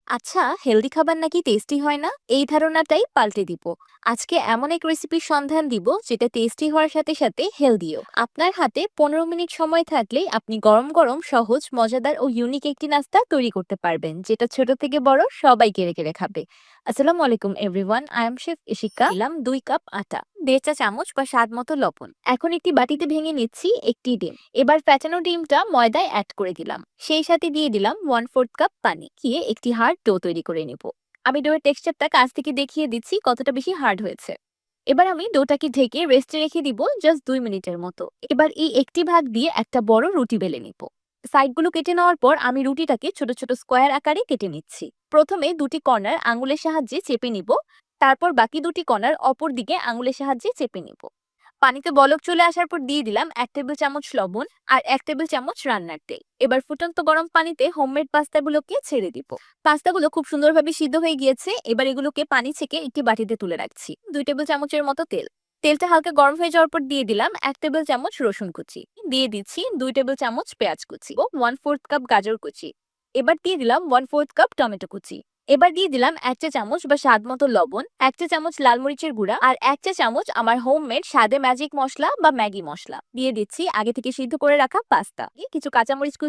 আচ্ছা, হেলদি খাবার নাকি টেস্টি হয় না, এই ধারণাটাই পাল্টে দিব। আজকে এমন এক রেসিপির সন্ধান দিব যেটা টেস্টি হওয়ার সাথে সাথে হেলদিও। আপনার হাতে 15 মিনিট সময় থাকলেই আপনি গরম গরম সহজ, মজাদার ও ইউনিক একটি নাস্তা তৈরি করতে পারবেন, যেটা ছোট থেকে বড় সবাই কেড়ে কেড়ে খাবে। আসসালামু আলাইকুম everyone, I am chef Ishika. দিলাম 2 কাপ আটা, 1.5 চা চামচ বা স্বাদ মতো লবণ। এখন একটি বাটিতে ভেঙে নিচ্ছি একটি ডিম। এবার ফ্যাটানো ডিমটা ময়দায় অ্যাড করে দিলাম, সেই সাথে দিয়ে দিলাম 1/4 কাপ পানি, দিয়ে একটি হার্ড ডো তৈরি করে নিব। আমি ডোয়ের টেক্সচারটা কাছ থেকে দেখিয়ে দিচ্ছি কতটা বেশি হার্ড হয়েছে। এবার আমি ডোটাকে ঢেকে রেস্টে রেখে দিব জাস্ট 2 মিনিটের মতো। এবার এই একটি ভাগ দিয়ে একটা বড় রুটি বেলে নিব। সাইডগুলো কেটে নেওয়ার পর আমি রুটিটাকে ছোট ছোট স্কোয়ার আকারে কেটে নিচ্ছি। প্রথমে দুটি কর্নার আঙুলের সাহায্যে চেপে নিব, তারপর বাকি দুটি কর্নার অপর দিকে আঙুলের সাহায্যে চেপে নিব। পানিতে বলক চলে আসার পর দিয়ে দিলাম 1 টেবিল চামচ লবণ আর 1 টেবিল চামচ রান্নার তেল। এবার ফুটন্ত গরম পানিতে হোমমেড পাস্তাগুলোকে ছেড়ে দিব। পাস্তাগুলো খুব সুন্দরভাবে সিদ্ধ হয়ে গিয়েছে, এবার এগুলোকে পানি ছেঁকে একটি বাটিতে তুলে রাখছি। 2 টেবিল চামচের মতো তেল। তেলটা হালকা গরম হয়ে যাওয়ার পর দিয়ে দিলাম 1 টেবিল চামচ রসুন কুচি, দিয়ে দিচ্ছি 2 টেবিল চামচ পেঁয়াজ কুচি ও 1/4 কাপ গাজর কুচি। এবার দিয়ে দিলাম 1/4 কাপ টমেটো কুচি। এবার দিয়ে দিলাম 1 চা চামচ বা স্বাদ মতো লবণ, 1 চা চামচ লাল মরিচের গুঁড়া আর 1 চা চামচ আমার হোমমেড স্বাদে ম্যাজিক মশলা বা ম্যাগি মশলা। দিয়ে দিচ্ছি আগে থেকে সিদ্ধ করে রাখা পাস্তা, কিছু কাঁচামরিচ কুচি